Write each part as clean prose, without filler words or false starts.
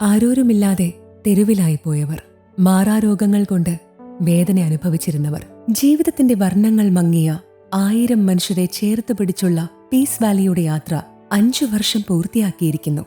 ആരോരുമില്ലാതെ തെരുവിലായി പോയവർ, മാറാരോഗങ്ങൾ കൊണ്ട് വേദന അനുഭവിച്ചിരുന്നവർ, ജീവിതത്തിന്റെ വർണ്ണങ്ങൾ മങ്ങിയ 1000 മനുഷ്യരെ ചേർത്ത് പിടിച്ചുള്ള പീസ് വാലിയുടെ യാത്ര 5 വർഷം പൂർത്തിയാക്കിയിരിക്കുന്നു.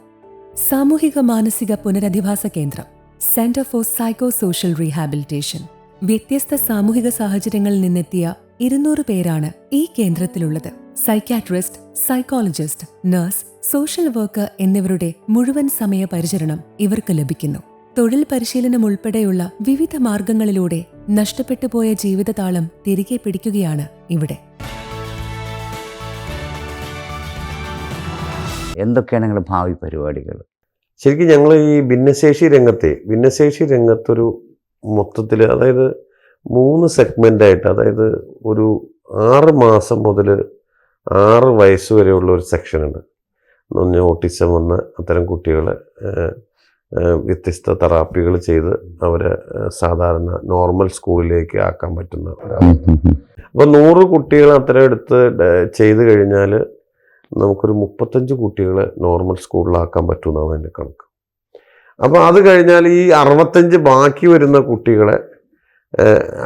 സാമൂഹിക മാനസിക പുനരധിവാസ കേന്ദ്രം, centre for psycho social rehabilitation. വ്യത്യസ്ത സാമൂഹിക സാഹചര്യങ്ങളിൽ നിന്നെത്തിയ 200 പേരാണ് ഈ കേന്ദ്രത്തിലുള്ളത്. Psychiatrist, psychologist, nurse, social worker എന്നിവരുടെ മുഴുവൻ സമയ പരിചരണം ഇവർക്ക് ലഭിക്കുന്നു. തൊഴിൽ പരിശീലനം ഉൾപ്പെടെയുള്ള വിവിധ മാർഗങ്ങളിലൂടെ നഷ്ടപ്പെട്ടുപോയ ജീവിതതാളം തിരികെ പിടിക്കുകയാണ് ഇവിടെ. എന്തൊക്കെയാണ് നിങ്ങളുടെ ഭാവി പരിപാടികൾ? ശരിക്കും ഞങ്ങൾ ഈ ഭിന്നശേഷി രംഗത്തൊരു മൊത്തത്തിൽ, അതായത് 3 സെഗ്മെൻ്റായിട്ട്, അതായത് ഒരു 6 മാസം മുതൽ 6 വയസ്സ് വരെയുള്ള ഒരു സെക്ഷനുണ്ട്. ഓട്ടിസം വന്ന അത്തരം കുട്ടികളെ വ്യത്യസ്ത തെറാപ്പികൾ ചെയ്ത് അവരെ സാധാരണ നോർമൽ സ്കൂളിലേക്ക് ആക്കാൻ പറ്റുന്ന. അപ്പോൾ 100 കുട്ടികൾ അത്തരം എടുത്ത് ചെയ്ത് കഴിഞ്ഞാൽ നമുക്കൊരു 35 കുട്ടികളെ നോർമൽ സ്കൂളിലാക്കാൻ പറ്റുമെന്നാണ് എൻ്റെ കണക്ക്. അപ്പോൾ അത് കഴിഞ്ഞാൽ ഈ 65 ബാക്കി വരുന്ന കുട്ടികളെ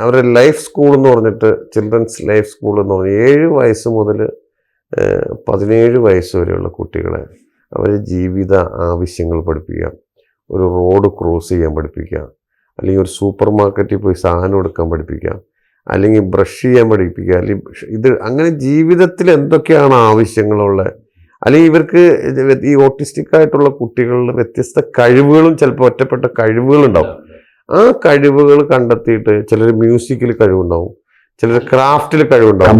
അവരെ ലൈഫ് സ്കൂൾ എന്ന് പറഞ്ഞിട്ട്, ചിൽഡ്രൻസ് ലൈഫ് സ്കൂൾ എന്ന് പറഞ്ഞാൽ 7 വയസ്സ് മുതൽ 17 വയസ്സ് വരെയുള്ള കുട്ടികളെ അവരെ ജീവിത ആവശ്യങ്ങൾ പഠിപ്പിക്കുക, ഒരു റോഡ് ക്രോസ് ചെയ്യാൻ പഠിപ്പിക്കുക, അല്ലെങ്കിൽ ഒരു സൂപ്പർ മാർക്കറ്റിൽ പോയി സാധനം എടുക്കാൻ പഠിപ്പിക്കുക, അല്ലെങ്കിൽ ബ്രഷ് ചെയ്യാൻ പഠിപ്പിക്കുക, അല്ലെങ്കിൽ അങ്ങനെ ജീവിതത്തിൽ എന്തൊക്കെയാണ് ആവശ്യങ്ങളുള്ളത്. അല്ലെങ്കിൽ ഇവർക്ക് ഈ ഓട്ടിസ്റ്റിക് ആയിട്ടുള്ള കുട്ടികളുടെ വ്യത്യസ്ത കഴിവുകളും ചിലപ്പോൾ ഒറ്റപ്പെട്ട കഴിവുകളുണ്ടാവും. ആ കഴിവുകൾ കണ്ടെത്തിയിട്ട് ചിലർ മ്യൂസിക്കിൽ കഴിവുണ്ടാവും, ചിലർ ക്രാഫ്റ്റിൽ കഴിവുണ്ടാവും,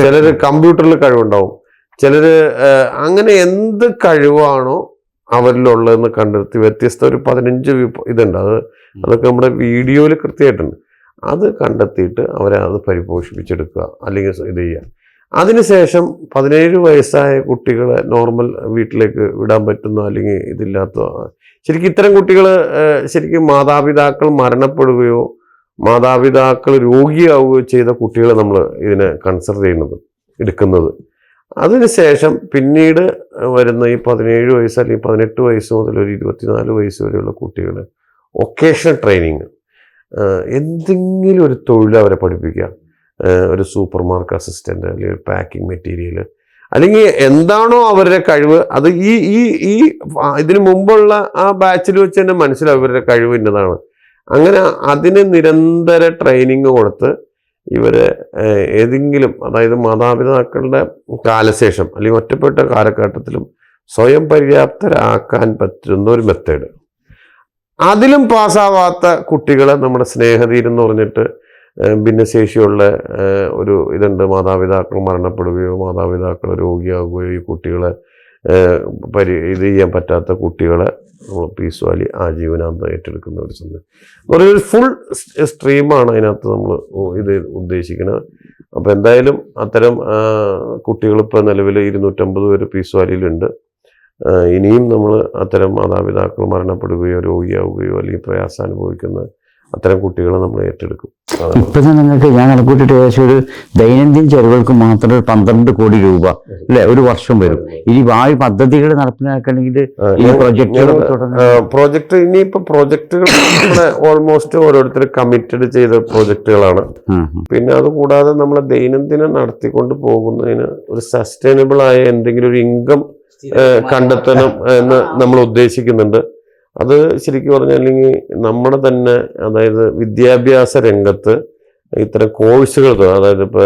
ചിലർ കമ്പ്യൂട്ടറിൽ കഴിവുണ്ടാവും, ചിലർ അങ്ങനെ എന്ത് കഴിവാണോ അവരിലുള്ളതെന്ന് കണ്ടെത്തി വ്യത്യസ്ത ഒരു 15 ഇതുണ്ട്. അതൊക്കെ നമ്മുടെ വീഡിയോയിൽ കൃത്യമായിട്ടുണ്ട്. അത് കണ്ടെത്തിയിട്ട് അവരെ അത് പരിപോഷിപ്പിച്ചെടുക്കുക, അല്ലെങ്കിൽ ഇത് ചെയ്യുക. അതിനുശേഷം 17 വയസ്സായ കുട്ടികളെ നോർമൽ വീട്ടിലേക്ക് വിടാൻ പറ്റുന്ന, അല്ലെങ്കിൽ ഇതില്ലാത്ത, ശരിക്കും ഇത്തരം കുട്ടികൾ ശരിക്കും മാതാപിതാക്കൾ മരണപ്പെടുകയോ മാതാപിതാക്കൾ രോഗിയാവുകയോ ചെയ്ത കുട്ടികളെ നമ്മൾ ഇതിനെ കൺസിഡർ എടുക്കുന്നത്. അതിനുശേഷം പിന്നീട് വരുന്ന ഈ 17 വയസ്സ് അല്ലെങ്കിൽ 18 വയസ്സ് മുതൽ ഒരു 24 വയസ്സ് വരെയുള്ള കുട്ടികൾ വൊക്കേഷണൽ ട്രെയിനിങ്, എന്തെങ്കിലും ഒരു തൊഴിൽ അവരെ പഠിപ്പിക്കുക. ഒരു സൂപ്പർ മാർക്കറ്റ് അസിസ്റ്റൻ്റ്, അല്ലെങ്കിൽ ഒരു പാക്കിംഗ് മെറ്റീരിയൽ, അല്ലെങ്കിൽ എന്താണോ അവരുടെ കഴിവ്. അത് ഈ ഇതിനു മുമ്പുള്ള ആ ബാച്ചിൽ വെച്ച് തന്നെ മനസ്സിലാവും ഇവരുടെ കഴിവ് ഇന്നതാണ്. അങ്ങനെ അതിന് നിരന്തര ട്രെയിനിങ് കൊടുത്ത് ഇവരെ ഏതെങ്കിലും, അതായത് മാതാപിതാക്കളുടെ കാലശേഷം അല്ലെങ്കിൽ ഒറ്റപ്പെട്ട കാലഘട്ടത്തിലും സ്വയം പര്യാപ്തരാക്കാൻ പറ്റുന്ന ഒരു മെത്തേഡ്. അതിലും പാസ്സാവാത്ത കുട്ടികളെ നമ്മുടെ സ്നേഹതീരം എന്ന് പറഞ്ഞിട്ട് ഭിന്നശേഷിയുള്ള ഒരു ഇതുണ്ട്. മാതാപിതാക്കൾ മരണപ്പെടുകയോ മാതാപിതാക്കൾ രോഗിയാകുകയോ ഈ കുട്ടികളെ ഇത് ചെയ്യാൻ പറ്റാത്ത കുട്ടികളെ നമ്മൾ പീസ് വാലി ആജീവനാന്തം ഏറ്റെടുക്കുന്ന ഒരു സംഭവം. ഒരു ഫുൾ സ്ട്രീമാണ് അതിനകത്ത് നമ്മൾ ഇത് ഉദ്ദേശിക്കുന്നത്. അപ്പോൾ എന്തായാലും അത്തരം കുട്ടികളിപ്പോൾ നിലവിൽ 250 പേര് പീസ് വാലിയിലുണ്ട്. ഇനിയും നമ്മൾ അത്തരം മാതാപിതാക്കൾ മരണപ്പെടുകയോ രോഗിയാവുകയോ അല്ലെങ്കിൽ പ്രയാസം അനുഭവിക്കുന്ന അത്തരം കുട്ടികളെ നമ്മൾ ഏറ്റെടുക്കും. ഇപ്പം നിങ്ങൾക്ക് ഞാൻ കണക്കൂട്ടിട്ട് ഏകദേശം ഒരു ദൈനംദിന ചെലവുകൾക്ക് മാത്രം 12 കോടി രൂപ അല്ലെ ഒരു വർഷം വരും. ഇനി ഭാവി പദ്ധതികൾ നടപ്പിലാക്കണമെങ്കിൽ ഈ പ്രോജക്റ്റ് ഇനിയിപ്പോൾ പ്രോജക്റ്റുകൾ ഓൾമോസ്റ്റ് ഓരോരുത്തർ കമ്മിറ്റഡ് ചെയ്ത പ്രോജക്റ്റുകളാണ്. പിന്നെ അതുകൂടാതെ നമ്മൾ ദൈനംദിനം നടത്തിക്കൊണ്ട് പോകുന്നതിന് ഒരു സസ്റ്റൈനബിൾ ആയ എന്തെങ്കിലും ഒരു ഇൻകം കണ്ടെത്തണം എന്ന് നമ്മൾ ഉദ്ദേശിക്കുന്നുണ്ട്. അത് ശരിക്കും പറഞ്ഞാൽ അല്ലെങ്കിൽ നമ്മുടെ തന്നെ, അതായത് വിദ്യാഭ്യാസ രംഗത്ത് ഇത്തരം കോഴ്സുകൾ, അതായത് ഇപ്പോൾ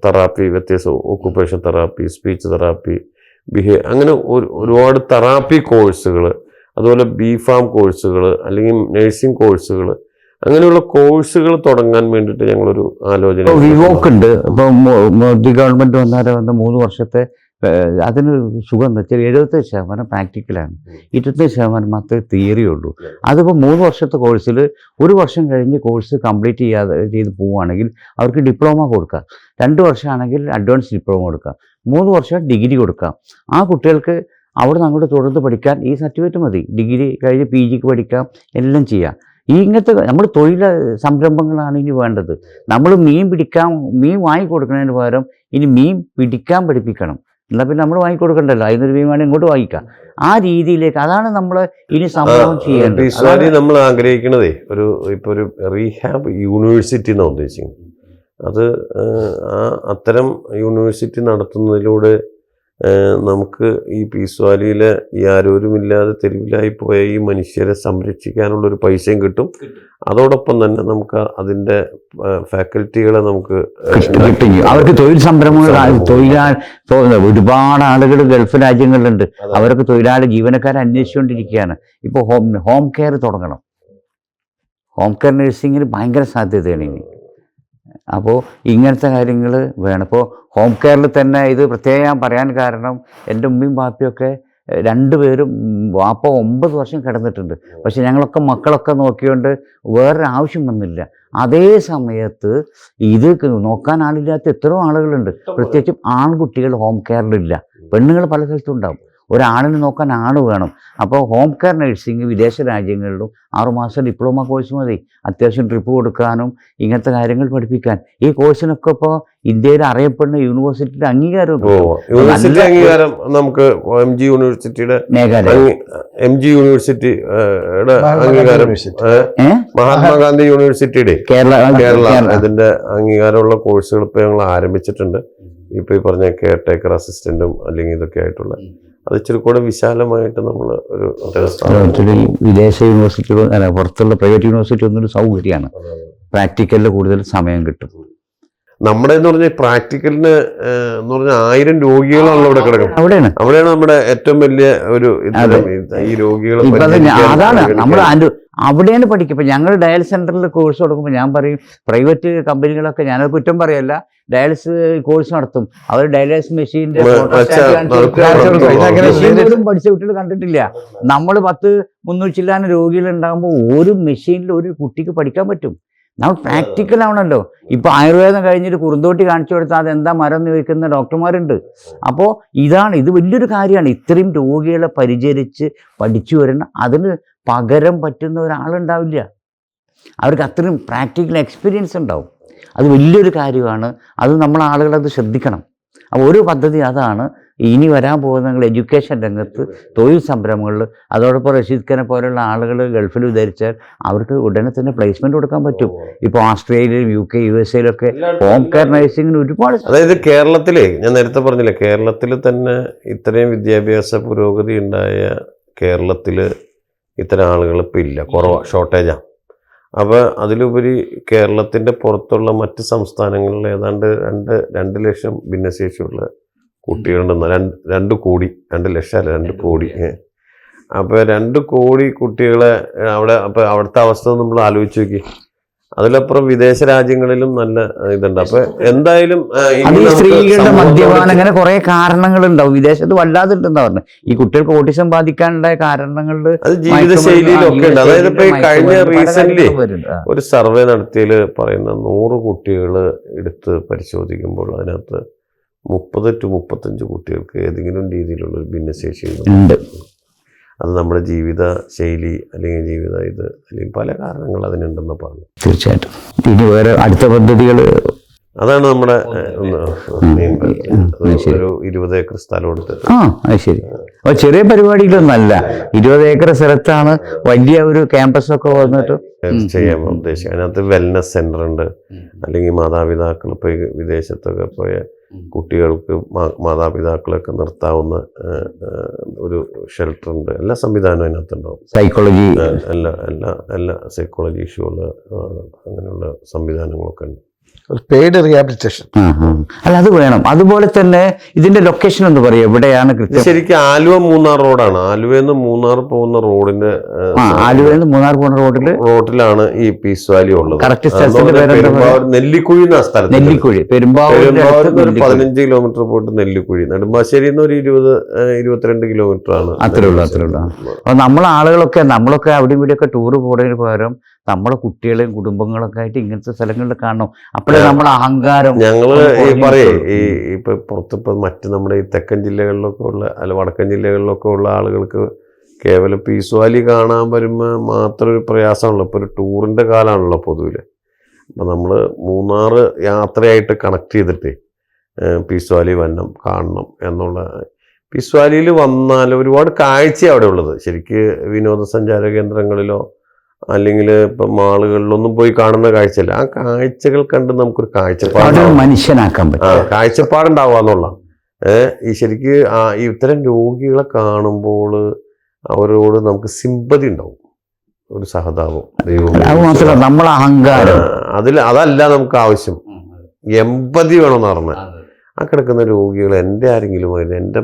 തെറാപ്പി, വ്യത്യസ്ത ഓക്കുപേഷൻ തെറാപ്പി, സ്പീച്ച് തെറാപ്പി, അങ്ങനെ ഒരുപാട് തെറാപ്പി കോഴ്സുകൾ, അതുപോലെ ബിഫാം കോഴ്സുകൾ, അല്ലെങ്കിൽ നഴ്സിംഗ് കോഴ്സുകൾ, അങ്ങനെയുള്ള കോഴ്സുകൾ തുടങ്ങാൻ വേണ്ടിയിട്ട് ഞങ്ങളൊരു ആലോചന. വിവോക്കുണ്ട്. ഇപ്പം മോദി ഗവൺമെന്റ് വന്ന 3 വർഷത്തെ അതിന് സുഖം എന്ന് വെച്ചാൽ 70% പ്രാക്ടിക്കലാണ്, 25% മാത്രമേ തിയറി ഉള്ളൂ. അതിപ്പോൾ 3 വർഷത്തെ കോഴ്സിൽ 1 വർഷം കഴിഞ്ഞ് കോഴ്സ് കംപ്ലീറ്റ് ചെയ്ത് പോവുകയാണെങ്കിൽ അവർക്ക് ഡിപ്ലോമ കൊടുക്കാം. 2 വർഷമാണെങ്കിൽ അഡ്വാൻസ് ഡിപ്ലോമ കൊടുക്കാം. 3 വർഷം ഡിഗ്രി കൊടുക്കാം. ആ കുട്ടികൾക്ക് അവിടെ നിന്ന് അങ്ങോട്ട് തുടർന്ന് പഠിക്കാൻ ഈ സർട്ടിഫിക്കറ്റ് മതി. ഡിഗ്രി കഴിഞ്ഞ് PGക്ക് പഠിക്കാം, എല്ലാം ചെയ്യാം. ഇങ്ങനത്തെ നമ്മൾ തൊഴിൽ സംരംഭങ്ങളാണ് ഇനി വേണ്ടത്. നമ്മൾ മീൻ വാങ്ങി കൊടുക്കുന്നതിന് പകരം ഇനി മീൻ പിടിക്കാൻ പഠിപ്പിക്കണം. എന്നാൽ പിന്നെ നമ്മൾ വാങ്ങിക്കൊടുക്കണ്ടല്ലോ, അതിനൊരു വിമാനം ഇങ്ങോട്ട് വാങ്ങിക്കാം. ആ രീതിയിലേക്ക് അതാണ് നമ്മൾ ഇനി സംഭവം ചെയ്യേണ്ടത്. പീസ് വാലി നമ്മൾ ആഗ്രഹിക്കണതേ ഇപ്പോൾ ഒരു റീഹാബ് യൂണിവേഴ്സിറ്റി എന്നാണ് ഉദ്ദേശിക്കുന്നത്. അത് അത്തരം യൂണിവേഴ്സിറ്റി നടത്തുന്നതിലൂടെ നമുക്ക് ഈ പീസ് വാലിയിലെ ഈ ആരോരുമില്ലാതെ തെരുവിലായി പോയ ഈ മനുഷ്യരെ സംരക്ഷിക്കാനുള്ളൊരു പൈസയും കിട്ടും. അതോടൊപ്പം തന്നെ നമുക്ക് അതിൻ്റെ ഫാക്കൽറ്റികളെ നമുക്ക് അവർക്ക് തൊഴിൽ സംരംഭങ്ങൾ, ഒരുപാട് ആളുകൾ ഗൾഫ് രാജ്യങ്ങളിലുണ്ട്. അവർക്ക് തൊഴിലാളി ജീവനക്കാരെ അന്വേഷിച്ചുകൊണ്ടിരിക്കുകയാണ്. ഇപ്പോൾ ഹോം കെയർ തുടങ്ങണം. ഹോം കെയർ നഴ്സിങ്ങിന് ഭയങ്കര സാധ്യതയാണ് ഇനി. അപ്പോൾ ഇങ്ങനത്തെ കാര്യങ്ങൾ വേണം. ഇപ്പോൾ ഹോം കെയറിൽ തന്നെ ഇത് പ്രത്യേകം ഞാൻ പറയാൻ കാരണം, എൻ്റെ ഉമ്മയും ബാപ്പയൊക്കെ രണ്ടുപേരും, വാപ്പ 9 വർഷം കിടന്നിട്ടുണ്ട്. പക്ഷെ ഞങ്ങളൊക്കെ മക്കളൊക്കെ നോക്കിയോണ്ട് വേറൊരു ആവശ്യം വന്നില്ല. അതേ സമയത്ത് ഇത് നോക്കാൻ ആളില്ലാത്ത എത്രയോ ആളുകളുണ്ട്. പ്രത്യേകിച്ചും ആൺകുട്ടികൾ ഹോം കെയറിലില്ല. പെണ്ണുങ്ങൾ പല സ്ഥലത്തും ഉണ്ടാവും. ഒരാണിനെ നോക്കാൻ ആൾ വേണം. അപ്പോൾ ഹോം കെയർ നഴ്സിംഗ് വിദേശ രാജ്യങ്ങളിലും 6 മാസം ഡിപ്ലോമ കോഴ്സ് മതി. അത്യാവശ്യം ട്രിപ്പ് കൊടുക്കാനും ഇങ്ങനത്തെ കാര്യങ്ങൾ പഠിപ്പിക്കാൻ. ഈ കോഴ്സിനൊക്കെ ഇപ്പോൾ ഇന്ത്യയിൽ അറിയപ്പെടുന്ന യൂണിവേഴ്സിറ്റിയുടെ അംഗീകാരം നമുക്ക് MG യൂണിവേഴ്സിറ്റിയുടെ അംഗീകാരം, മഹാത്മാഗാന്ധി യൂണിവേഴ്സിറ്റിയുടെ കേരള ഇതിന്റെ അംഗീകാരമുള്ള കോഴ്സുകൾ ഇപ്പോൾ ഞങ്ങൾ ആരംഭിച്ചിട്ടുണ്ട്. ഇപ്പോൾ ഈ പറഞ്ഞ കെയർ ടേക്കർ അസിസ്റ്റന്റും അല്ലെങ്കിൽ ഇതൊക്കെ ആയിട്ടുള്ള, അത് ഇച്ചിരി കൂടെ വിശാലമായിട്ട് നമ്മൾ ഒരു വിദേശ യൂണിവേഴ്സിറ്റി, പുറത്തുള്ള പ്രൈവറ്റ് യൂണിവേഴ്സിറ്റി ഒന്നൊരു സൗകര്യമാണ്. പ്രാക്ടിക്കലിൽ കൂടുതൽ സമയം കിട്ടും. നമ്മുടെ എന്ന് പറഞ്ഞാൽ പ്രാക്ടിക്കലിന് എന്ന് പറഞ്ഞാൽ 1000 രോഗികളാണല്ലോ ഇവിടെ കിടക്കുന്നത്. അവിടെയാണ് നമ്മുടെ ഏറ്റവും വലിയ ഒരു ഈ രോഗികളെ. അതാണ് നമ്മൾ അവിടെയാണ് പഠിക്കുക. ഇപ്പം ഞങ്ങൾ ഡയാലിസ് സെന്ററിൽ കോഴ്സ് കൊടുക്കുമ്പോൾ ഞാൻ പറയും, പ്രൈവറ്റ് കമ്പനികളൊക്കെ, ഞാനത് കുറ്റം പറയല്ല, ഡയാലിസ് കോഴ്സ് നടത്തും. അവർ ഡയാലിസ് മെഷീൻ്റെ പഠിച്ച കുട്ടികൾ കണ്ടിട്ടില്ല. നമ്മൾ 10-300 ചില്ലാനം രോഗികളുണ്ടാകുമ്പോൾ ഒരു മെഷീനിൽ ഒരു കുട്ടിക്ക് പഠിക്കാൻ പറ്റും. നമ്മൾ പ്രാക്ടിക്കലാവണല്ലോ. ഇപ്പോൾ ആയുർവേദം കഴിഞ്ഞിട്ട് കുറുന്തോട്ടി കാണിച്ചു കൊടുത്താൽ അതെന്താ മരം എന്ന് ചോദിക്കുന്ന ഡോക്ടർമാരുണ്ട്. അപ്പോൾ ഇത് വലിയൊരു കാര്യമാണ്. ഇത്രയും രോഗികളെ പരിചരിച്ച് പഠിച്ചു വരണം. അതിന് പകരം പറ്റുന്ന ഒരാളുണ്ടാവില്ല. അവർക്ക് അത്രയും പ്രാക്ടിക്കൽ എക്സ്പീരിയൻസ് ഉണ്ടാവും. അത് വലിയൊരു കാര്യമാണ്. അത് നമ്മളെ ആളുകളത് ശ്രദ്ധിക്കണം. അപ്പോൾ ഒരു പദ്ധതി അതാണ്. ഇനി വരാൻ പോകുന്ന എഡ്യൂക്കേഷൻ രംഗത്ത്, തൊഴിൽ സംരംഭങ്ങളിൽ, അതോടൊപ്പം റഷീദ് ഖാനെ പോലുള്ള ആളുകൾ ഗൾഫിൽ വിചാരിച്ചാൽ അവർക്ക് ഉടനെ തന്നെ പ്ലേസ്മെന്റ് കൊടുക്കാൻ പറ്റും. ഇപ്പോൾ ഓസ്ട്രേലിയയിലും UK USA ഹോം കെയർ നഴ്സിംഗിന് ഒരുപാട്. അതായത് കേരളത്തിലെ, ഞാൻ നേരത്തെ പറഞ്ഞില്ലേ, കേരളത്തിൽ തന്നെ ഇത്രയും വിദ്യാഭ്യാസ പുരോഗതി ഉണ്ടായ കേരളത്തിൽ ഇത്തരം ആളുകൾ ഇപ്പം ഇല്ല, കുറവാണ്, ഷോർട്ടേജാണ്. അപ്പോൾ അതിലുപരി കേരളത്തിൻ്റെ പുറത്തുള്ള മറ്റ് സംസ്ഥാനങ്ങളിൽ ഏതാണ്ട് 2 ലക്ഷം ഭിന്നശേഷിയുള്ള കുട്ടികളുണ്ടെന്ന്, 2 കോടി, 2 ലക്ഷം അല്ല 2 കോടി. അപ്പോൾ 2 കോടി കുട്ടികളെ അവിടെ, അപ്പോൾ അവിടുത്തെ അവസ്ഥ നമ്മൾ ആലോചിച്ച് നോക്കി. അതിലപ്പുറം വിദേശ രാജ്യങ്ങളിലും നല്ല ഇതുണ്ട്. അപ്പൊ എന്തായാലും സ്ത്രീകളുടെ മദ്യപാനം, അങ്ങനെ കുറെ കാരണങ്ങളുണ്ടാവും. വിദേശത്ത് വല്ലാതെ ഉണ്ടെന്നാ പറഞ്ഞത്. ഈ കുട്ടികൾക്ക് ഓട്ടിസം ബാധിക്കാനുണ്ടായ കാരണങ്ങളിൽ അത് ജീവിതശൈലിയിലൊക്കെ ഉണ്ട്. അതായത് ഇപ്പൊ ഈ കഴിഞ്ഞ റീസെന്റ് ഒരു സർവേ നടത്തിയതിൽ പറയുന്ന 100 കുട്ടികൾ എടുത്ത് പരിശോധിക്കുമ്പോൾ അതിനകത്ത് 30 to 35 കുട്ടികൾക്ക് ഏതെങ്കിലും രീതിയിലുള്ള ഒരു ഭിന്നശേഷി ഉണ്ട്. അത് നമ്മുടെ ജീവിത ശൈലി അല്ലെങ്കിൽ അല്ലെങ്കിൽ പല കാരണങ്ങൾ അതിനുണ്ടെന്ന് പറഞ്ഞു. തീർച്ചയായിട്ടും. ഇനി വേറെ അടുത്ത പദ്ധതികൾ അതാണ് നമ്മുടെ ഒരു 20 ഏക്കർ സ്ഥലം എടുത്തിട്ട്. അത് ശരി. അപ്പോൾ ചെറിയ പരിപാടികളൊന്നല്ല, 20 ഏക്കർ സ്ഥലത്താണ് വലിയ ഒരു ക്യാമ്പസ് ഒക്കെ വന്നിട്ട് ചെയ്യാൻ ഉദ്ദേശിക്കുക. അതിനകത്ത് വെൽനസ് സെന്റർ ഉണ്ട്. അല്ലെങ്കിൽ മാതാപിതാക്കൾ ഇപ്പോൾ വിദേശത്തൊക്കെ പോയ കുട്ടികൾക്ക് മാതാപിതാക്കളൊക്കെ നിർത്താവുന്ന ഒരു ഷെൽട്ടർ ഉണ്ട്. എല്ലാ സംവിധാനവും അതിനകത്തുണ്ടാവും. സൈക്കോളജി, എല്ലാ സൈക്കോളജി ഇഷ്യൂകള്, അങ്ങനെയുള്ള സംവിധാനങ്ങളൊക്കെ ഉണ്ട്. Paid rehabilitation. അല്ല, അത് വേണം. അതുപോലെ തന്നെ ഇതിന്റെ ലൊക്കേഷൻ എന്ന് പറയാം, എവിടെയാണ്? ശരിക്കും ആലുവ മൂന്നാർ റോഡാണ്. ആലുവന്ന് മൂന്നാർ പോകുന്ന റോഡിന്റെ, ആലുവന്ന് മൂന്നാർ പോകുന്ന റോഡിലാണ് ഈ പീസ് വാലി ഉള്ളത്. കറക്റ്റ് സ്ഥലത്തിന്റെ പേര് നെല്ലിക്കുഴി എന്ന സ്ഥലത്ത്. നെല്ലിക്കുഴി, പെരുമ്പാവൂർ 15 കിലോമീറ്റർ പോയിട്ട് നെല്ലിക്കുഴി. നെടുമ്പാശ്ശേരി ഒരു 20-22 കിലോമീറ്റർ ആണ്. അത്രേ ഉള്ളൂ. അപ്പൊ നമ്മളൊക്കെ അവിടെ ഇവിടെയൊക്കെ ടൂർ പോകുന്നതിന് പകരം നമ്മളെ കുട്ടികളെയും കുടുംബങ്ങളൊക്കെ ആയിട്ട് ഇങ്ങനത്തെ സ്ഥലങ്ങളിൽ കാണണം. അപ്പോഴേ നമ്മളെ അഹങ്കാരം. ഞങ്ങള് ഇപ്പൊ പുറത്തിപ്പോ മറ്റ് നമ്മുടെ ഈ തെക്കൻ ജില്ലകളിലൊക്കെ ഉള്ള, അല്ല വടക്കൻ ജില്ലകളിലൊക്കെ ഉള്ള ആളുകൾക്ക് കേവലം പീസ് വാലി കാണാൻ വരുമ്പോൾ മാത്രം ഒരു പ്രയാസമാണല്ലോ. ഇപ്പൊ ഒരു ടൂറിന്റെ കാലമാണല്ലോ പൊതുവില്. അപ്പൊ നമ്മള് മൂന്നാർ യാത്രയായിട്ട് കണക്ട് ചെയ്തിട്ട് പീസ് വാലി വന്നം കാണണം എന്നുള്ള. പീസ് വാലിയിൽ വന്നാൽ ഒരുപാട് കാഴ്ച അവിടെ ഉള്ളത്. ശരിക്ക് വിനോദസഞ്ചാര കേന്ദ്രങ്ങളിലോ അല്ലെങ്കിൽ ഇപ്പം മാളുകളിലൊന്നും പോയി കാണുന്ന കാഴ്ചയല്ല. ആ കാഴ്ചകൾ കണ്ട് നമുക്കൊരു കാഴ്ചപ്പാട് മനുഷ്യനാക്കാൻ പറ്റും, കാഴ്ചപ്പാടുണ്ടാവാന്നുള്ള. ഈ ശരിക്ക് ഇത്തരം രോഗികളെ കാണുമ്പോൾ അവരോട് നമുക്ക് സിമ്പതി ഉണ്ടാവും, ഒരു സഹതാപം. മാത്രമല്ല നമ്മളെ അഹങ്കാരം അതല്ല നമുക്ക് ആവശ്യം, എമ്പതി വേണമെന്ന് പറഞ്ഞത്. ആ കിടക്കുന്ന രോഗികൾ എൻ്റെ ആരെങ്കിലും ആയിരുന്നു, എൻ്റെ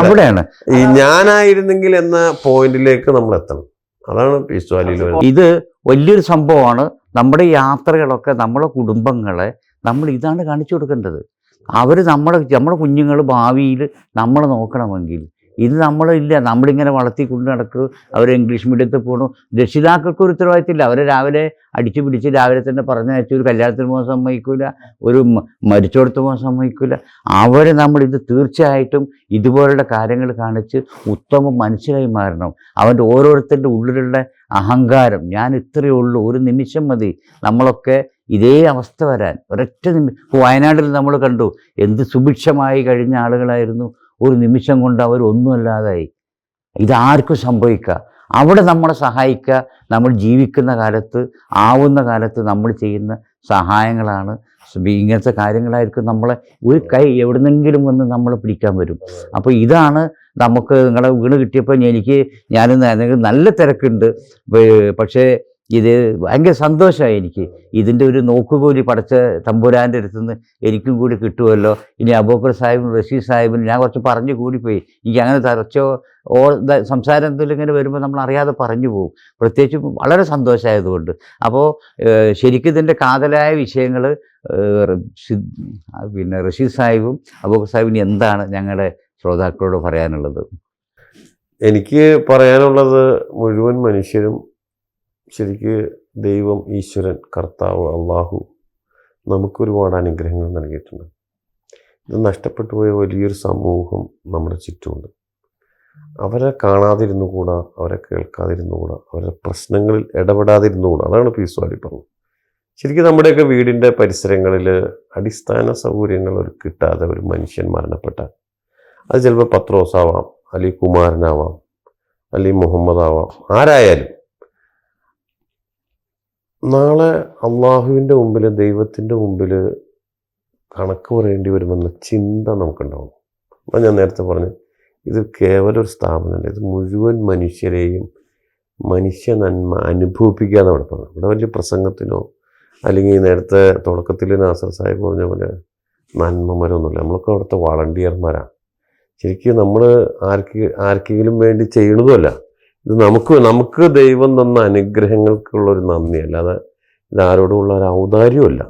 അവിടെയാണ് ഈ ഞാനായിരുന്നെങ്കിൽ എന്ന പോയിന്റിലേക്ക് നമ്മൾ എത്തണം. അതാണ് പീസ് വാലിയിൽ. ഇത് വലിയൊരു സംഭവമാണ്. നമ്മുടെ യാത്രകളൊക്കെ നമ്മളെ കുടുംബങ്ങളെ നമ്മൾ ഇതാണ് കാണിച്ചു കൊടുക്കേണ്ടത്. അവർ നമ്മുടെ കുഞ്ഞുങ്ങൾ ഭാവിയിൽ നമ്മളെ നോക്കണമെങ്കിൽ ഇത് നമ്മളില്ല, നമ്മളിങ്ങനെ വളർത്തിക്കൊണ്ട് നടക്കുക. അവർ ഇംഗ്ലീഷ് മീഡിയത്തിൽ പോകണം. രക്ഷിതാക്കൾക്ക് ഒരു ഉത്തരവാദിത്തമില്ല. അവരെ രാവിലെ അടിച്ചു പിടിച്ച് രാവിലെ തന്നെ പറഞ്ഞയച്ചു. ഒരു കല്യാണത്തിന് പോകാൻ സമ്മതിക്കില്ല, ഒരു മരിച്ചോടത്ത് പോകാൻ സമ്മതിക്കില്ല. അവരെ നമ്മളിത് തീർച്ചയായിട്ടും ഇതുപോലുള്ള കാര്യങ്ങൾ കാണിച്ച് ഉത്തമ മനുഷ്യരായി മാറണം. അവൻ്റെ ഓരോരുത്തരുടെ ഉള്ളിലുള്ള അഹങ്കാരം, ഞാൻ ഇത്രയേ ഉള്ളൂ, ഒരു നിമിഷം മതി നമ്മളൊക്കെ ഇതേ അവസ്ഥ വരാൻ. ഒരൊറ്റ നിമിഷം. ഇപ്പോൾ വയനാട്ടിൽ നമ്മൾ കണ്ടു, എന്ത് സുഭിക്ഷമായി കഴിഞ്ഞ ആളുകളായിരുന്നു, ഒരു നിമിഷം കൊണ്ട് അവർ ഒന്നുമല്ലാതായി. ഇതാർക്കും സംഭവിക്കുക. അവിടെ നമ്മളെ സഹായിക്കുക. നമ്മൾ ജീവിക്കുന്ന കാലത്ത്, ആവുന്ന കാലത്ത് നമ്മൾ ചെയ്യുന്ന സഹായങ്ങളാണ്. ഇങ്ങനത്തെ കാര്യങ്ങളായിരിക്കും നമ്മളെ ഒരു കൈ എവിടുന്നെങ്കിലും വന്ന് നമ്മളെ പിടിക്കാൻ വരും. അപ്പോൾ ഇതാണ് നമുക്ക്. നിങ്ങളെ വീണ് കിട്ടിയപ്പോൾ ഞാൻ നല്ല തിരക്കുണ്ട്, പക്ഷേ ഇത് ഭയങ്കര സന്തോഷമായി എനിക്ക്. ഇതിൻ്റെ ഒരു നോക്കുകൂലി പടച്ച തമ്പുരാൻ്റെ അടുത്തുനിന്ന് എനിക്കും കൂടി കിട്ടുമല്ലോ. ഇനി അബൂബക്കർ സാഹിബും റഷീദ് സാഹിബിനും ഞാൻ കുറച്ച് പറഞ്ഞു കൂടിപ്പോയി. എനിക്ക് അങ്ങനെ തറച്ചോ സംസാരത്തിൽ ഇങ്ങനെ വരുമ്പോൾ നമ്മൾ അറിയാതെ പറഞ്ഞു പോകും, പ്രത്യേകിച്ച് വളരെ സന്തോഷമായതുകൊണ്ട്. അപ്പോൾ ശരിക്കും ഇതിൻ്റെ കാതലായ വിഷയങ്ങൾ പിന്നെ റഷീദ് സാഹിബും അബൂബക്കർ സാഹിബിന് എന്താണ് ഞങ്ങളുടെ ശ്രോതാക്കളോട് പറയാനുള്ളത്? എനിക്ക് പറയാനുള്ളത്, മുഴുവൻ മനുഷ്യരും ശരിക്ക് ദൈവം, ഈശ്വരൻ, കർത്താവ്, അള്ളാഹു നമുക്കൊരുപാട് അനുഗ്രഹങ്ങൾ നൽകിയിട്ടുണ്ട്. ഇത് നഷ്ടപ്പെട്ടു പോയ വലിയൊരു സമൂഹം നമ്മുടെ ചുറ്റുമുണ്ട്. അവരെ കാണാതിരുന്നുകൂടാ, അവരെ കേൾക്കാതിരുന്നുകൂടാ, അവരുടെ പ്രശ്നങ്ങളിൽ ഇടപെടാതിരുന്നുകൂടാ. അതാണ് പീസ് വാലി പറഞ്ഞത്. ശരിക്കും നമ്മുടെയൊക്കെ വീടിൻ്റെ പരിസരങ്ങളിൽ അടിസ്ഥാന സൗകര്യങ്ങൾ കിട്ടാതെ ഒരു മനുഷ്യൻ മരണപ്പെട്ടാൽ, അത് ചിലപ്പോൾ പത്രോസാവാം, അല്ലെങ്കിൽ കുമാരനാവാം, അല്ലെങ്കിൽ മുഹമ്മദാവാം, ആരായാലും നാളെ അള്ളാഹുവിൻ്റെ മുമ്പിൽ, ദൈവത്തിൻ്റെ മുമ്പിൽ കണക്ക് പറയേണ്ടി വരുമെന്ന ചിന്ത നമുക്കുണ്ടാവും. അപ്പം ഞാൻ നേരത്തെ പറഞ്ഞു, ഇത് കേവലം ഒരു സ്ഥാപനമല്ല, ഇത് മുഴുവൻ മനുഷ്യരെയും മനുഷ്യ നന്മ അനുഭവിപ്പിക്കുക എന്നാണ് ഇവിടെ പറഞ്ഞത്. ഇവിടെ വലിയ പ്രസംഗത്തിനോ അല്ലെങ്കിൽ നേരത്തെ തുടക്കത്തിൽ നാസർ സാഹിബ് പറഞ്ഞ പോലെ നന്മ മരമൊന്നുമില്ല. നമ്മളൊക്കെ അവിടുത്തെ വളണ്ടിയർമാരാണ്. ശരിക്കും നമ്മൾ ആർക്കെങ്കിലും വേണ്ടി ചെയ്യണതുമല്ല. ഇത് നമുക്ക് ദൈവം തന്ന അനുഗ്രഹങ്ങൾക്കുള്ളൊരു നന്ദി, അല്ലാതെ ഇതാരോടുമുള്ള ഒരു ഔദാര്യമല്ല.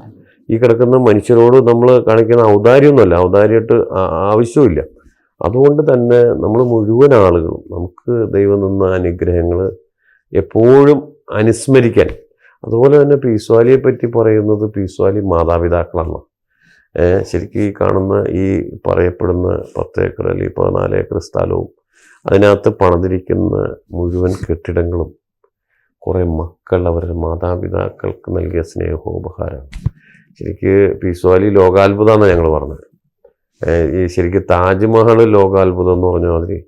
ഈ കിടക്കുന്ന മനുഷ്യരോട് നമ്മൾ കാണിക്കുന്ന ഔദാര്യമൊന്നുമല്ല, ഔദാര്യമായിട്ട് ആവശ്യമില്ല. അതുകൊണ്ട് തന്നെ നമ്മൾ മുഴുവൻ ആളുകളും നമുക്ക് ദൈവം തന്ന അനുഗ്രഹങ്ങൾ എപ്പോഴും അനുസ്മരിക്കാൻ. അതുപോലെ തന്നെ പീസ് വാലിയെ പറ്റി പറയുന്നത്, പീസ് വാലി മാതാപിതാക്കളാണ്. ശരിക്കും ഈ കാണുന്ന ഈ പറയപ്പെടുന്ന 10 ഏക്കർ അല്ലെങ്കിൽ 14 ഏക്കർ സ്ഥലവും അതിനകത്ത് പണിതിരിക്കുന്ന മുഴുവൻ കെട്ടിടങ്ങളും കുറേ മക്കൾ അവരുടെ മാതാപിതാക്കൾക്ക് നൽകിയ സ്നേഹോപഹാരമാണ്. ശരിക്ക് പീസ് വാലി ലോകാത്ഭുതമാണ് ഞങ്ങൾ പറഞ്ഞത്. ഈ ശരിക്കും താജ്മഹൽ ലോകാത്ഭുതം എന്ന് പറഞ്ഞ മാതിരി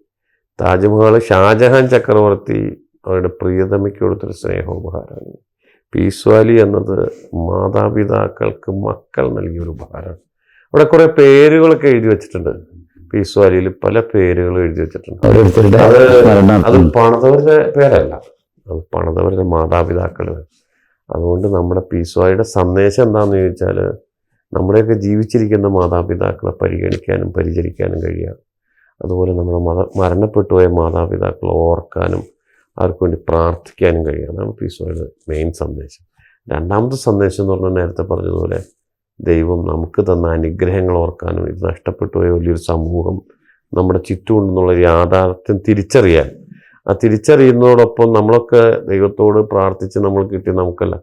താജ്മഹൽ ഷാജഹാൻ ചക്രവർത്തി അവരുടെ പ്രിയതമയ്ക്ക് കൊടുത്തൊരു സ്നേഹോപഹാരമാണ്. പീസ് വാലി എന്നത് മാതാപിതാക്കൾക്ക് മക്കൾ നൽകിയൊരു ഉപഹാരമാണ്. അവിടെ കുറേ പേരുകളൊക്കെ എഴുതി വെച്ചിട്ടുണ്ട്. പീസ് വാലിയിൽ പല പേരുകൾ എഴുതി വെച്ചിട്ടുണ്ട്. അത് പണിതവരുടെ പേരല്ല, അത് പണിതവരുടെ മാതാപിതാക്കൾ. അതുകൊണ്ട് നമ്മുടെ പീസ് വാലിയുടെ സന്ദേശം എന്താണെന്ന് ചോദിച്ചാൽ, നമ്മുടെയൊക്കെ ജീവിച്ചിരിക്കുന്ന മാതാപിതാക്കളെ പരിഗണിക്കാനും പരിചരിക്കാനും കഴിയുക. അതുപോലെ നമ്മുടെ മരണപ്പെട്ടു പോയ മാതാപിതാക്കളെ ഓർക്കാനും അവർക്ക് വേണ്ടി പ്രാർത്ഥിക്കാനും കഴിയുക. അതാണ് പീസ് വാലിയുടെ മെയിൻ സന്ദേശം. രണ്ടാമത്തെ സന്ദേശം എന്ന് പറഞ്ഞാൽ നേരത്തെ പറഞ്ഞതുപോലെ ദൈവം നമുക്ക് തന്ന അനുഗ്രഹങ്ങൾ ഓർക്കാനും ഇത് നഷ്ടപ്പെട്ടു പോയ വലിയൊരു സമൂഹം നമ്മുടെ ചുറ്റുമുണ്ടെന്നുള്ള യാഥാർത്ഥ്യം തിരിച്ചറിയാൻ. ആ തിരിച്ചറിയുന്നതോടൊപ്പം നമ്മളൊക്കെ ദൈവത്തോട് പ്രാർത്ഥിച്ച് നമ്മൾ കിട്ടി നമുക്കല്ല,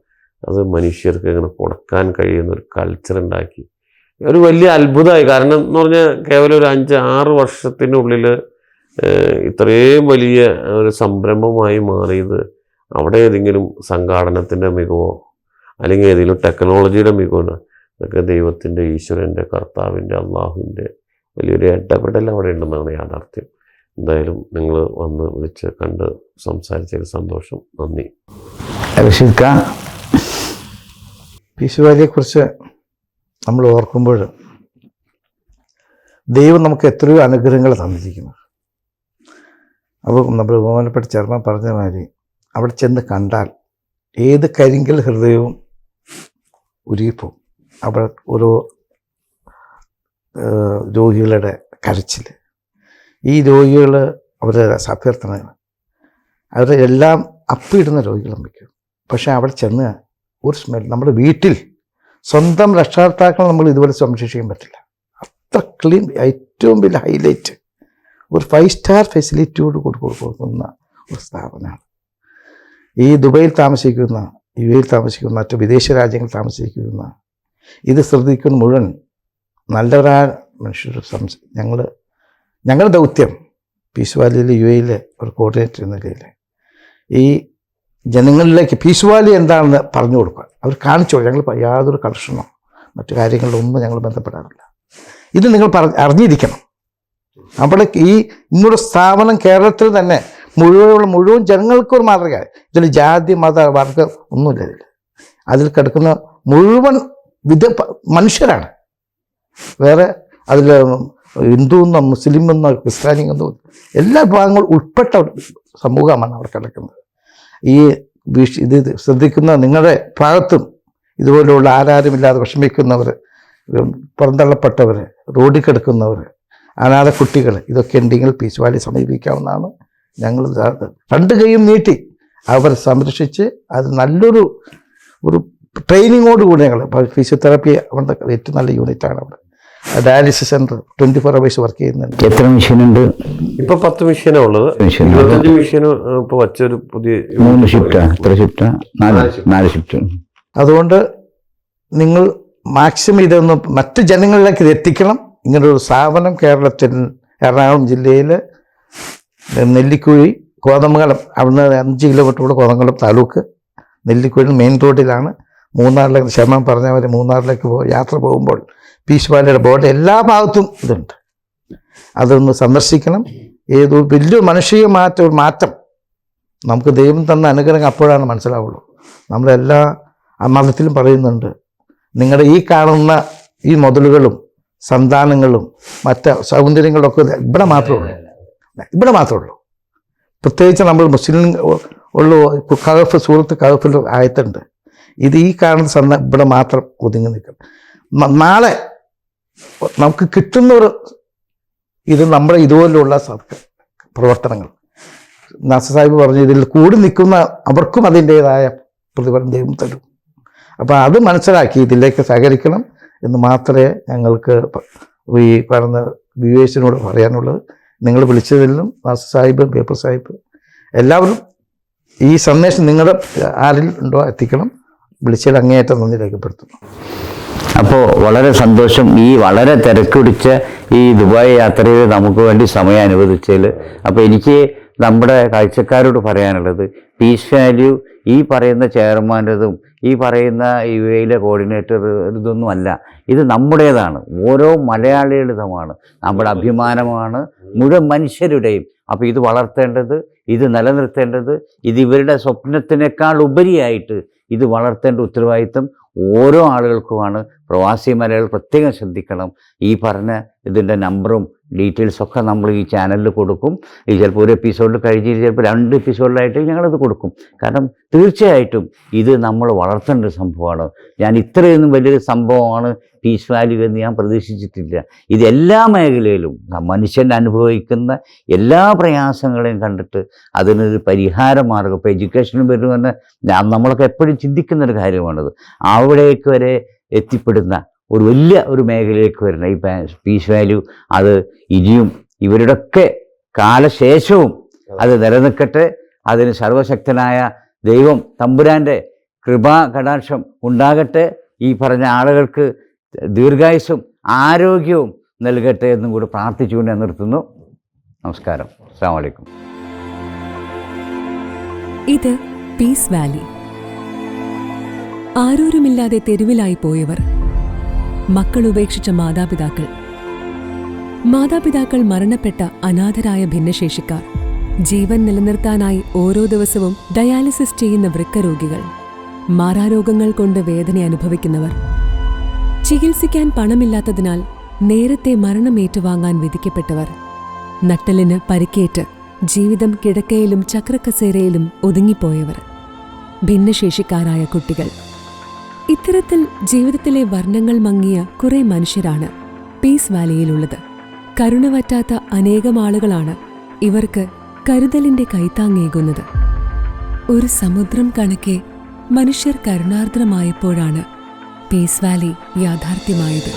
അത് മനുഷ്യർക്ക് ഇങ്ങനെ കൊടുക്കാൻ കഴിയുന്ന ഒരു കൾച്ചർ ഉണ്ടാക്കി. ഒരു വലിയ അത്ഭുതമായി. കാരണം എന്ന് പറഞ്ഞാൽ കേവലം ഒരു 5-6 വർഷത്തിനുള്ളിൽ ഇത്രയും വലിയ ഒരു സംരംഭമായി മാറിയത് അവിടെ ഏതെങ്കിലും സംഘാടനത്തിൻ്റെ മികവോ അല്ലെങ്കിൽ ഏതെങ്കിലും ടെക്നോളജിയുടെ മികവാണ്. ഇതൊക്കെ ദൈവത്തിൻ്റെ, ഈശ്വരൻ്റെ, കർത്താവിൻ്റെ, അള്ളാഹുവിൻ്റെ വലിയൊരു ഇടപെടൽ അവിടെ ഉണ്ടെന്നാണ് യാഥാർത്ഥ്യം. എന്തായാലും നിങ്ങൾ വന്ന് വിളിച്ച് കണ്ട് സംസാരിച്ചതിൽ സന്തോഷം. നന്ദി. പീസ് വാലിയെക്കുറിച്ച് നമ്മൾ ഓർക്കുമ്പോൾ ദൈവം നമുക്ക് എത്രയോ അനുഗ്രഹങ്ങൾ തന്നിരിക്കുന്നു. അപ്പോൾ നമ്മൾ ബഹുമാനപ്പെട്ട ചെയർമാൻ പറഞ്ഞ മാതിരി അവിടെ ചെന്ന് കണ്ടാൽ ഏത് കരിങ്കൽ ഹൃദയവും ഉരുകിപ്പോവും. അവിടെ ഓരോ രോഗികളുടെ കരച്ചിൽ, ഈ രോഗികൾ അവരുടെ അഭ്യർത്ഥനകൾ, അവരെ എല്ലാം അപ്പിടുന്ന രോഗികളും വയ്ക്കും. പക്ഷേ അവിടെ ചെന്ന് ഒരു സ്മെൽ, നമ്മുടെ വീട്ടിൽ സ്വന്തം രക്ഷകർത്താക്കളെ നമ്മൾ ഇതുപോലെ സംരക്ഷിക്കാൻ പറ്റില്ല. അത്ര ക്ലീൻ, ഏറ്റവും വലിയ ഹൈലൈറ്റ്, ഒരു 5 സ്റ്റാർ ഫെസിലിറ്റിയോട് കൊടുക്കുന്ന ഒരു സ്ഥാപനമാണ്. ഈ ദുബൈയിൽ താമസിക്കുന്ന, UAE താമസിക്കുന്ന, മറ്റ് വിദേശ രാജ്യങ്ങളിൽ താമസിക്കുന്ന, ഇത് ശ്രദ്ധിക്കുന്ന മുഴുവൻ നല്ലവരായ മനുഷ്യർ ഞങ്ങളുടെ ദൗത്യം പീസ് വാലിയിൽ UAE ഒരു കോർഡിനേറ്റർ എന്ന നിലയിൽ ഈ ജനങ്ങളിലേക്ക് പീസ് വാലി എന്താണെന്ന് പറഞ്ഞു കൊടുക്കുക. അവർ കാണിച്ചു. ഞങ്ങൾ യാതൊരു കർഷണോ മറ്റു കാര്യങ്ങളിലൊന്നും ഞങ്ങൾ ബന്ധപ്പെടാറില്ല. ഇത് നിങ്ങൾ അറിഞ്ഞിരിക്കണം. അവിടെ ഇങ്ങോട്ട് സ്ഥാപനം കേരളത്തിൽ തന്നെ മുഴുവൻ ജനങ്ങൾക്കൊരു മാതൃക. ഇതിൽ ജാതി, മത, വർഗം ഒന്നുമില്ല. അതിൽ കിടക്കുന്ന മുഴുവൻ മനുഷ്യരാണ്. വേറെ അതിൽ ഹിന്ദു എന്നോ മുസ്ലിം എന്നോ ക്രിസ്ത്യാനി എന്നോ എല്ലാ വിഭാഗങ്ങളും ഉൾപ്പെട്ട സമൂഹമാണ് അവിടെ കിടക്കുന്നത്. ഇത് ശ്രദ്ധിക്കുന്ന നിങ്ങളുടെ ഭാഗത്തും ഇതുപോലെയുള്ള ആരാരുമില്ലാതെ വിഷമിക്കുന്നവർ, പുറന്തള്ളപ്പെട്ടവർ, റോഡിൽ കിടക്കുന്നവർ, അനാഥ കുട്ടികൾ, ഇതൊക്കെ ഉണ്ടെങ്കിൽ പീസ് വാലി സമീപിക്കാവുന്നതാണ്. ഞങ്ങൾ 2 കൈയും നീട്ടി അവരെ സംരക്ഷിച്ച് അത് നല്ലൊരു ട്രെയിനിങ്ങോടുകൂടി ഞങ്ങൾ ഫിസിയോതെറാപ്പി അവിടെ ഏറ്റവും നല്ല യൂണിറ്റാണ്. അവിടെ ഡയാലിസിസ് സെൻറ്റർ 24 hours വർക്ക് ചെയ്യുന്നുണ്ട്. എത്ര മെഷീനുണ്ട്? ഇപ്പോൾ 10 മെഷീനാണ് ഉള്ളത്. 25 മെഷീൻ ഇപ്പോൾ വച്ചൊരു പുതിയ 3 ഷിഫ്റ്റാ? എത്ര ഷിഫ്റ്റാ? 4 ഷിഫ്റ്റ്. അതുകൊണ്ട് നിങ്ങൾ മാക്സിമം ഇതൊന്ന് മറ്റ് ജനങ്ങളിലേക്ക് ഇത് എത്തിക്കണം. ഇങ്ങനൊരു സ്ഥാപനം കേരളത്തിൽ എറണാകുളം ജില്ലയിൽ നെല്ലിക്കുഴി, കോതമംഗലം, അവിടുന്ന് 5 കിലോമീറ്റർ കൂടെ കോതമംഗലം താലൂക്ക്, നെല്ലിക്കുഴി മെയിൻ റോഡിലാണ്. മൂന്നാറിലേക്ക് ക്ഷമം പറഞ്ഞവർ മൂന്നാറിലേക്ക് യാത്ര പോകുമ്പോൾ പീസ് വാലിയുടെ ബോർഡ് എല്ലാ ഭാഗത്തും ഇതുണ്ട്. അതൊന്ന് സന്ദർശിക്കണം. ഏതോ വലിയൊരു മാനുഷിക മാറ്റം നമുക്ക് ദൈവം തന്ന അനുഗ്രഹം അപ്പോഴാണ് മനസ്സിലാവുള്ളൂ. നമ്മളെല്ലാ മതത്തിലും പറയുന്നുണ്ട്, നിങ്ങളുടെ ഈ കാണുന്ന ഈ മുതലുകളും സന്താനങ്ങളും മറ്റ് സൗന്ദര്യങ്ങളൊക്കെ ഇവിടെ മാത്രമേ ഉള്ളൂ. പ്രത്യേകിച്ച് നമ്മൾ മുസ്ലിം കഹഫ്, സൂറത്ത് കഹഫിൽ ആയത്തുണ്ട്, ഇത് ഈ കാണുന്ന ഇവിടെ മാത്രം ഒതുങ്ങി നിൽക്കും. നാളെ നമുക്ക് കിട്ടുന്നൊരു ഇത് നമ്മുടെ ഇതുപോലുള്ള പ്രവർത്തനങ്ങൾ നാസർ സാഹിബ് പറഞ്ഞു, ഇതിൽ കൂടി നിൽക്കുന്ന അവർക്കും അതിൻ്റേതായ പ്രതിഫലം ദൈവം തരും. അപ്പോൾ അത് മനസ്സിലാക്കി ഇതിലേക്ക് സഹകരിക്കണം എന്ന് മാത്രമേ ഞങ്ങൾക്ക് ഈ പറഞ്ഞ വ്യൂവേഴ്സിനോട് പറയാനുള്ളത്. നിങ്ങൾ വിളിച്ചതിലും നാസർ സാഹിബ്, പേപ്പർ സാഹിബ് എല്ലാവരും ഈ സന്ദേശം നിങ്ങളുടെ ആരിൽ ഉണ്ടോ എത്തിക്കണം. വിളിച്ചതിൽ അങ്ങേയറ്റം നന്ദി രേഖപ്പെടുത്തുന്നു. അപ്പോൾ വളരെ സന്തോഷം. ഈ വളരെ തിരക്കുപിടിച്ച ഈ ദുബായ് യാത്രയിൽ നമുക്ക് വേണ്ടി സമയം അനുവദിച്ചതിൽ. അപ്പോൾ എനിക്ക് നമ്മുടെ കാഴ്ചക്കാരോട് പറയാനുള്ളത്, പീസ് വാല്യൂ ഈ പറയുന്ന ചെയർമാൻ്റെതും ഈ പറയുന്ന UAE കോർഡിനേറ്റർ ഇതൊന്നും അല്ല. ഇത് നമ്മുടേതാണ്, ഓരോ മലയാളികളുടേതുമാണ്, നമ്മുടെ അഭിമാനമാണ്, മുഴുവൻ മനുഷ്യരുടെയും. അപ്പോൾ ഇത് വളർത്തേണ്ടത്, ഇത് നിലനിർത്തേണ്ടത്, ഇത് ഇവരുടെ സ്വപ്നത്തിനേക്കാൾ ഉപരിയായിട്ട് ഇത് വളർത്തേണ്ട ഉത്തരവാദിത്വം ഓരോ ആളുകൾക്കുമാണ്. പ്രവാസി മലയാളികൾ പ്രത്യേകം ശ്രദ്ധിക്കണം. ഈ പറഞ്ഞ ഇതിൻ്റെ നമ്പറും ഡീറ്റെയിൽസൊക്കെ നമ്മൾ ഈ ചാനലിൽ കൊടുക്കും. ഈ ചിലപ്പോൾ ഒരു എപ്പിസോഡിൽ കഴിഞ്ഞിട്ട് ചിലപ്പോൾ 2 എപ്പിസോഡിലായിട്ട് ഞങ്ങളത് കൊടുക്കും. കാരണം തീർച്ചയായിട്ടും ഇത് നമ്മൾ വളർത്തേണ്ട ഒരു സംഭവമാണ്. ഞാൻ ഇത്രയൊന്നും വലിയൊരു സംഭവമാണ് പീസ് വാല്യൂ എന്ന് ഞാൻ പ്രതീക്ഷിച്ചിട്ടില്ല. ഇത് എല്ലാ മേഖലയിലും മനുഷ്യൻ അനുഭവിക്കുന്ന എല്ലാ പ്രയാസങ്ങളെയും കണ്ടിട്ട് അതിനൊരു പരിഹാര മാർഗം, ഇപ്പോൾ എഡ്യൂക്കേഷനും വരുമെന്ന് നമ്മളൊക്കെ എപ്പോഴും ചിന്തിക്കുന്നൊരു കാര്യമാണത്. അവിടേക്ക് വരെ എത്തിപ്പെടുന്ന ഒരു വലിയ ഒരു മേഖലയിലേക്ക് വരുന്ന ഈ പീസ് വാല്യൂ, അത് ഇനിയും ഇവരുടെയൊക്കെ കാലശേഷവും അത് നിലനിൽക്കട്ടെ. അതിന് സർവശക്തനായ ദൈവം തമ്പുരാൻ്റെ കൃപാ കടാക്ഷം ഉണ്ടാകട്ടെ. ഈ പറഞ്ഞ ആളുകൾക്ക് ദീർഘായുസ്സും ആരോഗ്യവും നൽകട്ടെ എന്നും കൂടി പ്രാർത്ഥിച്ചുകൊണ്ട് ഞാൻ നിർത്തുന്നു. നമസ്കാരം. അസ്സലാമു അലൈക്കും. ഇത് പീസ് വാലി. ആരോരുമില്ലാതെ തെരുവിലായി പോയവർ, മക്കൾ ഉപേക്ഷിച്ച മാതാപിതാക്കൾ, മാതാപിതാക്കൾ മരണപ്പെട്ട അനാഥരായ ഭിന്നശേഷിക്കാർ, ജീവൻ നിലനിർത്താനായി ഓരോ ദിവസവും ഡയാലിസിസ് ചെയ്യുന്ന വൃക്കരോഗികൾ, മാറാരോഗങ്ങൾ കൊണ്ട് വേദന അനുഭവിക്കുന്നവർ, ചികിത്സിക്കാൻ പണമില്ലാത്തതിനാൽ നേരത്തെ മരണം ഏറ്റുവാങ്ങാൻ വിധിക്കപ്പെട്ടവർ, നട്ടലിന് പരിക്കേറ്റ് ജീവിതം കിടക്കയിലും ചക്രക്കസേരയിലും ഒതുങ്ങിപ്പോയവർ, ഭിന്നശേഷിക്കാരായ കുട്ടികൾ. ഇത്തരത്തിൽ ജീവിതത്തിലെ വർണ്ണങ്ങൾ മങ്ങിയ കുറെ മനുഷ്യരാണ് പീസ് വാലിയിലുള്ളത്. കരുണ വറ്റാത്ത അനേകം ആളുകളാണ് ഇവർക്ക് കരുതലിന്റെ കൈത്താങ്ങേകുന്നത്. ഒരു സമുദ്രം കണക്കെ മനുഷ്യർ കരുണാർദ്രമായപ്പോഴാണ് പീസ് വാലി യാഥാർത്ഥ്യമായത്.